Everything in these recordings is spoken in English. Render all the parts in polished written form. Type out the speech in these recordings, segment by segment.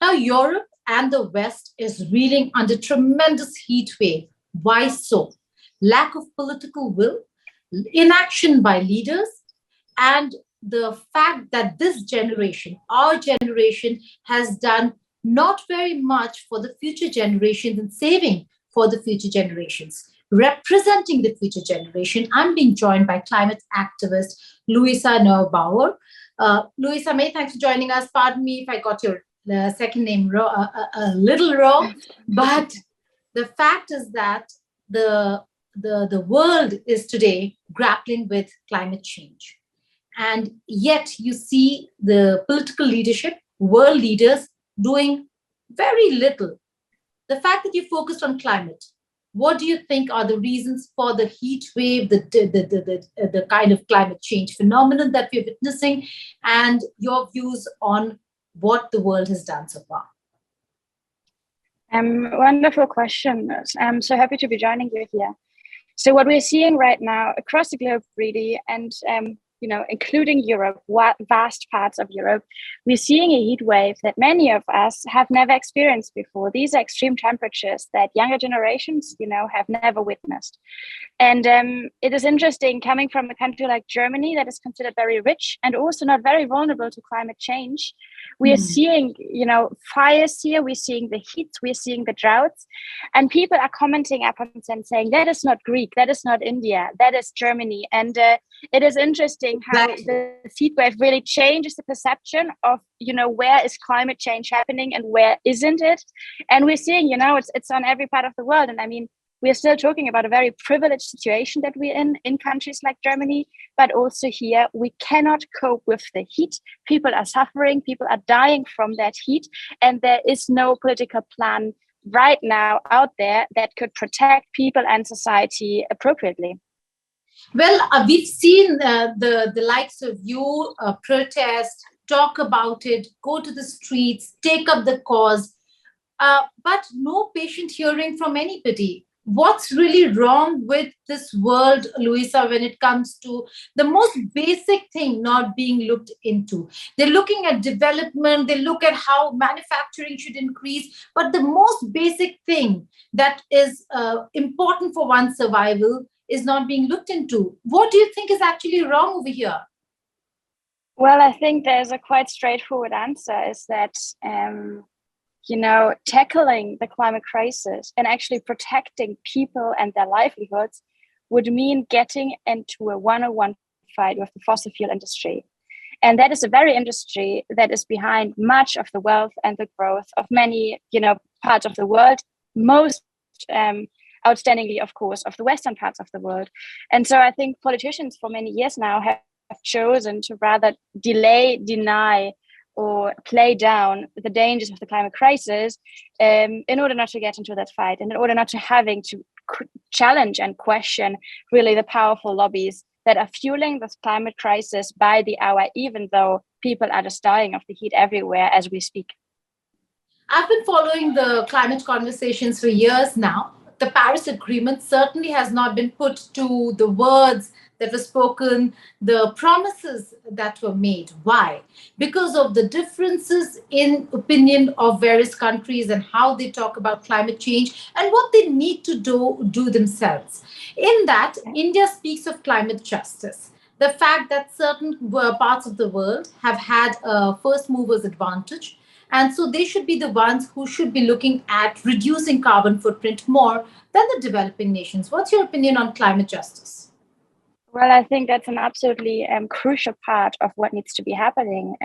Now, Europe and the West is reeling under tremendous heat wave. Why so? Lack of political will, inaction by leaders, and the fact that this generation, our generation, has done not very much for the future generations and saving for the future generations. Representing the future generation, I'm being joined by climate activist Luisa Neubauer. Luisa, May, thanks for joining us. Pardon me if I got your second name a little wrong, but the fact is that the world is today grappling with climate change. And yet you see the political leadership, world leaders doing very little. The fact that you focused on climate, what do you think are the reasons for the heat wave, the kind of climate change phenomenon that we're witnessing, and your views on what the world has done so far? Wonderful question. I'm so happy to be joining you here. So what we're seeing right now across the globe, really, and including Europe, vast parts of Europe, we're seeing a heat wave that many of us have never experienced before. These are extreme temperatures that younger generations, have never witnessed. And it is interesting coming from a country like Germany that is considered very rich and also not very vulnerable to climate change. We are seeing, fires here, we're seeing the heat, we're seeing the droughts, and people are commenting upon and saying, that is not Greek, that is not India, that is Germany. And it is interesting how the heat wave really changes the perception of, where is climate change happening and where isn't it? And we're seeing, it's on every part of the world. And I mean, we're still talking about a very privileged situation that we're in countries like Germany, but also here we cannot cope with the heat. People are suffering, people are dying from that heat, and there is no political plan right now out there that could protect people and society appropriately. Well, we've seen the likes of you protest, talk about it, go to the streets, take up the cause, but no patient hearing from anybody. What's really wrong with this world, Luisa, when it comes to the most basic thing not being looked into? They're looking at development, they look at how manufacturing should increase, but the most basic thing that is important for one's survival is not being looked into. What do you think is actually wrong over here? Well, I think there's a quite straightforward answer, is that tackling the climate crisis and actually protecting people and their livelihoods would mean getting into a one-on-one fight with the fossil fuel industry. And that is a very industry that is behind much of the wealth and the growth of many, parts of the world, most outstandingly, of course, of the Western parts of the world. And so I think politicians for many years now have chosen to rather delay, deny, or play down the dangers of the climate crisis in order not to get into that fight, and in order not to having to challenge and question really the powerful lobbies that are fueling this climate crisis by the hour, even though people are just dying of the heat everywhere as we speak. I've been following the climate conversations for years now. The Paris Agreement certainly has not been put to the words that were spoken, the promises that were made. Why? Because of the differences in opinion of various countries and how they talk about climate change and what they need to do themselves. In that, India speaks of climate justice. The fact that certain parts of the world have had a first mover's advantage, and so they should be the ones who should be looking at reducing carbon footprint more than the developing nations. What's your opinion on climate justice? Well, I think that's an absolutely crucial part of what needs to be happening.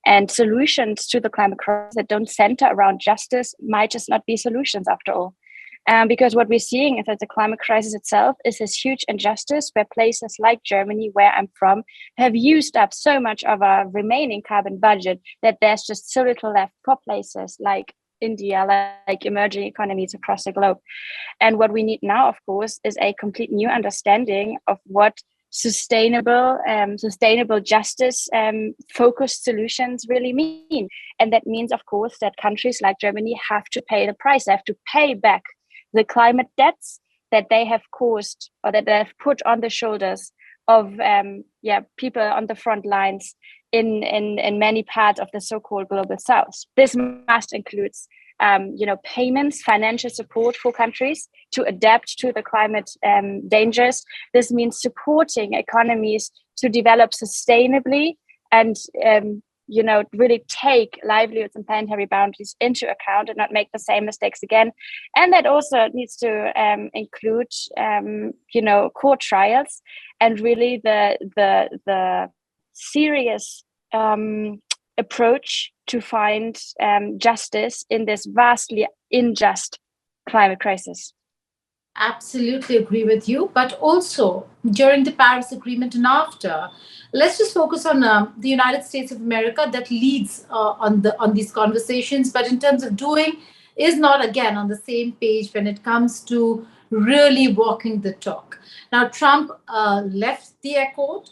And solutions to the climate crisis that don't center around justice might just not be solutions after all. Because what we're seeing is that the climate crisis itself is this huge injustice where places like Germany, where I'm from, have used up so much of our remaining carbon budget that there's just so little left for places like India, like emerging economies across the globe. And what we need now, of course, is a complete new understanding of what sustainable justice focused solutions really mean. And that means, of course, that countries like Germany have to pay the price. They have to pay back the climate debts that they have caused or that they have put on the shoulders of people on the front lines in many parts of the so-called global south. This must include payments, financial support for countries to adapt to the climate dangers. This means supporting economies to develop sustainably and really take livelihoods and planetary boundaries into account and not make the same mistakes again. And that also needs to include court trials and really the serious approach to find justice in this vastly unjust climate crisis. Absolutely agree with you. But also during the Paris Agreement and after, let's just focus on the United States of America that leads on these conversations. But in terms of doing, is not again on the same page when it comes to really walking the talk. Now, Trump left the Accord.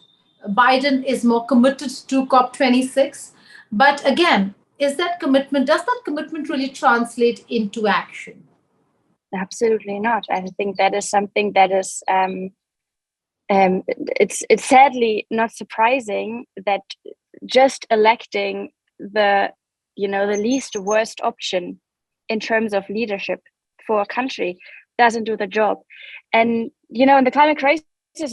Biden is more committed to COP26. But again, does that commitment really translate into action? Absolutely not. I think that is something that is it's sadly not surprising that just electing the least worst option in terms of leadership for a country doesn't do the job. And in the climate crisis,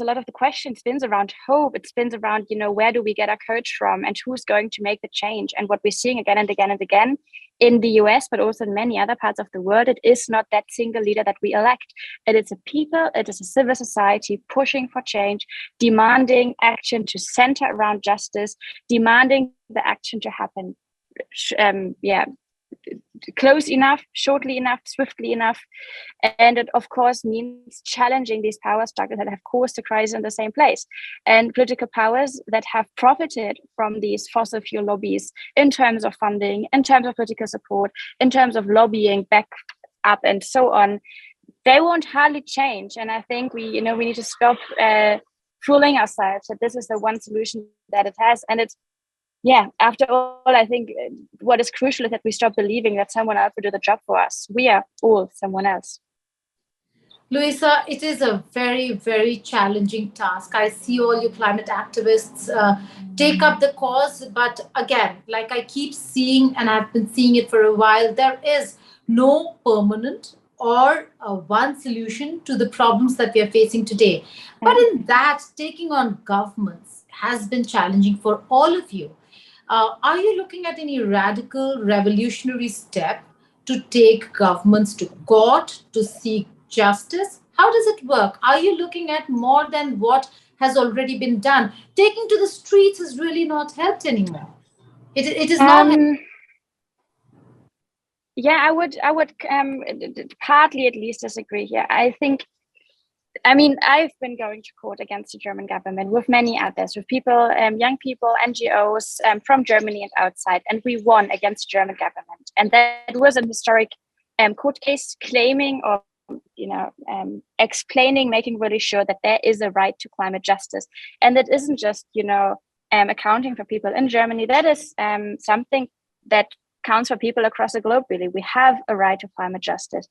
a lot of the question spins around hope. It spins around where do we get our courage from and who's going to make the change. And what we're seeing again and again and again in the US, but also in many other parts of the world, it is not that single leader that we elect. It is a people, it is a civil society pushing for change, demanding action to center around justice, demanding the action to happen close enough, shortly enough, swiftly enough. And it, of course, means challenging these power structures that have caused the crisis in the same place. And political powers that have profited from these fossil fuel lobbies in terms of funding, in terms of political support, in terms of lobbying back up and so on, they won't hardly change. And I think we need to stop fooling ourselves that this is the one solution that it has. And it's after all, I think what is crucial is that we stop believing that someone else will do the job for us. We are all someone else. Luisa, it is a very, very challenging task. I see all you climate activists take up the cause. But again, like I keep seeing, and I've been seeing it for a while, there is no permanent or one solution to the problems that we are facing today. But in that, taking on governments has been challenging for all of you. Are you looking at any radical revolutionary step to take governments to court to seek justice? How does it work? Are you looking at more than what has already been done? Taking to the streets has really not helped anymore. It is not. I would partly at least disagree here. I've been going to court against the German government with many others, with people, young people, NGOs from Germany and outside, and we won against the German government. And that was a historic court case claiming or explaining, making really sure that there is a right to climate justice. And that isn't just, accounting for people in Germany. That is something that counts for people across the globe, really. We have a right to climate justice.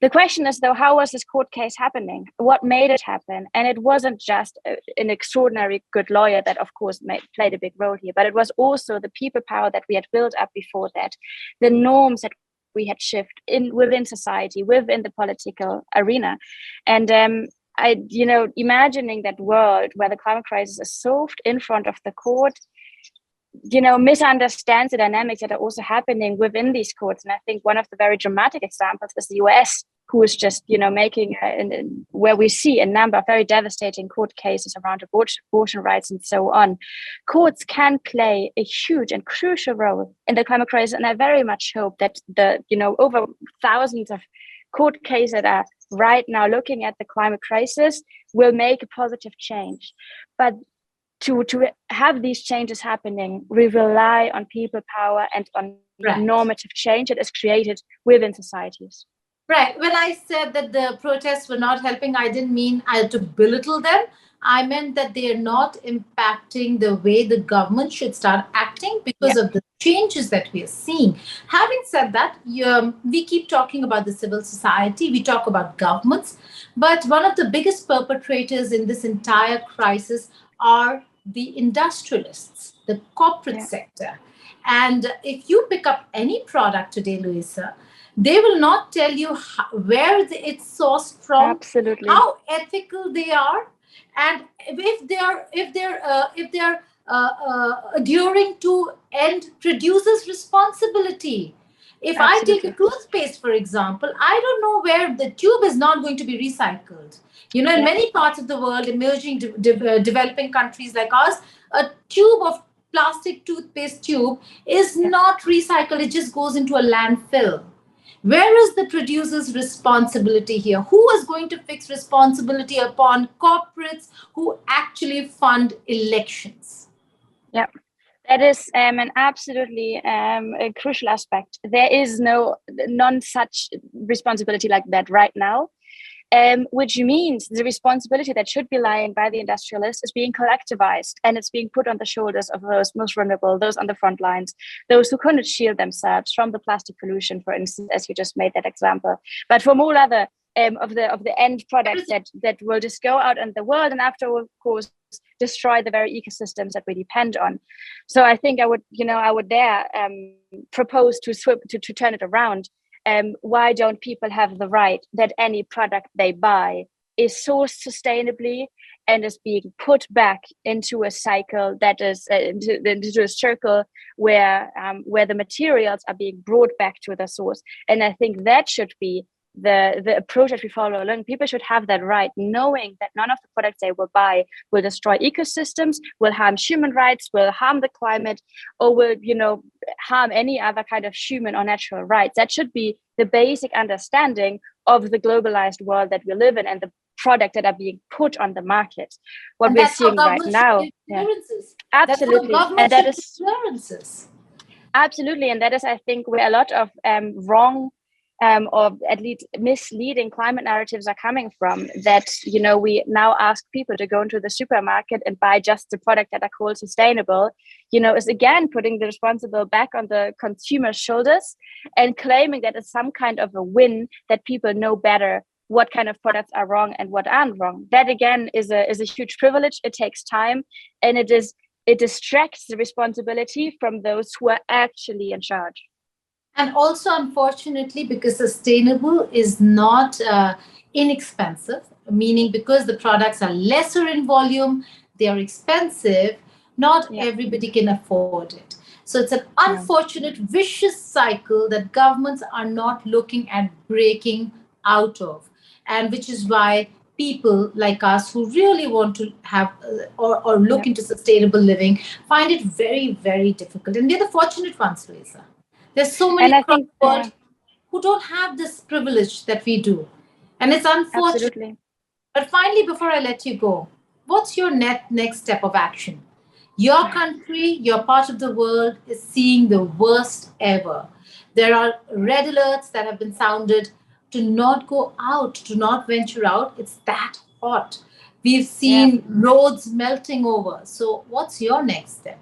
The question is, though, how was this court case happening? What made it happen? And it wasn't just an extraordinary good lawyer that, of course, played a big role here, but it was also the people power that we had built up before that, the norms that we had shifted within society, within the political arena. And imagining that world where the climate crisis is solved in front of the court, misunderstands the dynamics that are also happening within these courts. And I think one of the very dramatic examples is the US, who is just, making, where we see a number of very devastating court cases around abortion rights and so on. Courts can play a huge and crucial role in the climate crisis. And I very much hope that the, over thousands of court cases that are right now looking at the climate crisis will make a positive change. But to have these changes happening, we rely on people power and on normative change that is created within societies. Right. When I said that the protests were not helping, I didn't mean to belittle them. I meant that they are not impacting the way the government should start acting because of the changes that we are seeing. Having said that, we keep talking about the civil society, we talk about governments, but one of the biggest perpetrators in this entire crisis are the industrialists, the corporate sector. And if you pick up any product today, Luisa, they will not tell you where it's sourced from, Absolutely. how ethical they are, and if they're adhering to end producers' responsibility. If I take a Absolutely. toothpaste, for example, I don't know where the tube is not going to be recycled. You know, in Yeah, many parts of the world, emerging, developing countries like ours, a tube of plastic toothpaste tube is yeah. not recycled, it just goes into a landfill. Where is the producer's responsibility here? Who is going to fix responsibility upon corporates who actually fund elections? Yeah. That is an absolutely a crucial aspect. There is none such responsibility like that right now, which means the responsibility that should be lying by the industrialists is being collectivized, and it's being put on the shoulders of those most vulnerable, those on the front lines, those who couldn't shield themselves from the plastic pollution, for instance, as you just made that example. But from all other of the end products that will just go out in the world, and after, of course, destroy the very ecosystems that we depend on. So I think I would dare propose to turn it around. Why don't people have the right that any product they buy is sourced sustainably and is being put back into a cycle that is into a circle where the materials are being brought back to the source? And I think that should be the approach that we follow along. People should have that right, knowing that none of the products they will buy will destroy ecosystems, will harm human rights, will harm the climate, or will harm any other kind of human or natural rights. That should be the basic understanding of the globalized world that we live in, and the products that are being put on the market. What And we're that's how seeing right government should now, give clearances. That's how absolutely, government and that should give is clearances. absolutely, and that is, I think, where a lot of wrong or at least misleading climate narratives are coming from. That we now ask people to go into the supermarket and buy just the product that are called sustainable, is again putting the responsible back on the consumer's shoulders and claiming that it's some kind of a win, that people know better what kind of products are wrong and what aren't wrong. That again is a huge privilege. It takes time, and it distracts the responsibility from those who are actually in charge. And also, unfortunately, because sustainable is not inexpensive, meaning because the products are lesser in volume, they are expensive, not Yeah. everybody can afford it. So it's an Yeah. unfortunate, vicious cycle that governments are not looking at breaking out of. And which is why people like us who really want to have or Yeah. look into sustainable living find it very, very difficult. And we're the fortunate ones, Lisa. There's so many And I across think, the world who don't have this privilege that we do. And it's unfortunate. absolutely. But finally, before I let you go, what's your next step of action? Your country, your part of the world is seeing the worst ever. There are red alerts that have been sounded to not go out, to not venture out. It's that hot. We've Yeah. seen roads melting over. So, what's your next step?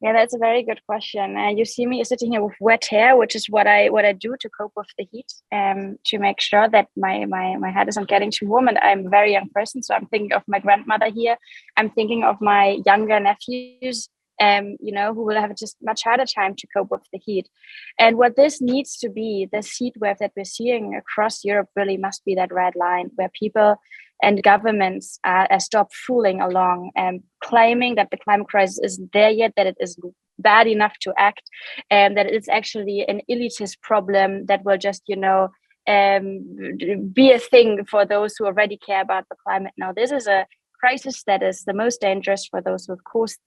Yeah, that's a very good question. You see me sitting here with wet hair, which is what I do to cope with the heat, to make sure that my head isn't getting too warm. And I'm a very young person, so I'm thinking of my grandmother here. I'm thinking of my younger nephews, who will have just much harder time to cope with the heat. And what this needs to be, this heat wave that we're seeing across Europe, really must be that red line where people and governments stop fooling along and claiming that the climate crisis isn't there yet, that it is bad enough to act, and that it's actually an elitist problem that will just, be a thing for those who already care about the climate. Now, this is a crisis that is the most dangerous for those who, of course,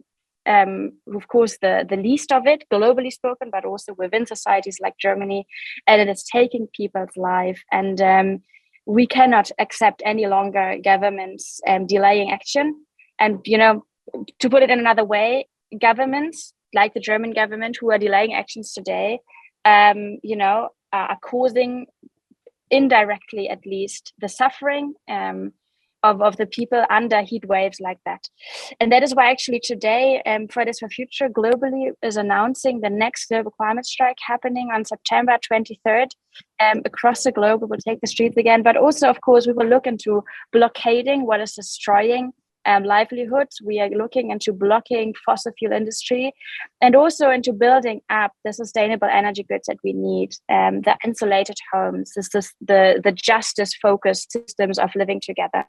the least of it, globally spoken, but also within societies like Germany, and it is taking people's life. And we cannot accept any longer governments delaying action. And, to put it in another way, governments like the German government who are delaying actions today, are causing, indirectly at least, the suffering of the people under heat waves like that. And that is why actually today, Fridays for Future globally is announcing the next global climate strike happening on September 23rd. Across the globe, we will take the streets again. But also, of course, we will look into blockading what is destroying livelihoods. We are looking into blocking fossil fuel industry and also into building up the sustainable energy grids that we need, the insulated homes, the justice-focused systems of living together.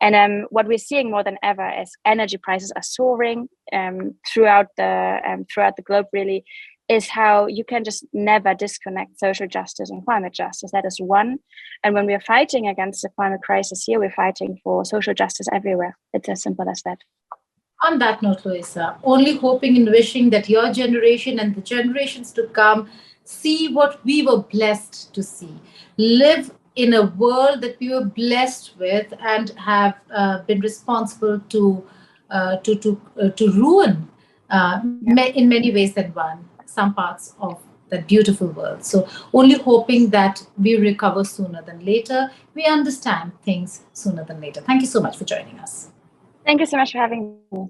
And what we're seeing more than ever is energy prices are soaring throughout the globe, really, is how you can just never disconnect social justice and climate justice. That is one. And when we're fighting against the climate crisis here, we're fighting for social justice everywhere. It's as simple as that. On that note, Luisa, only hoping and wishing that your generation and the generations to come see what we were blessed to see, live in a world that we were blessed with, and have been responsible to ruin in many ways than one some parts of that beautiful world. So only hoping that we recover sooner than later. We understand things sooner than later. Thank you so much for joining us. Thank you so much for having me.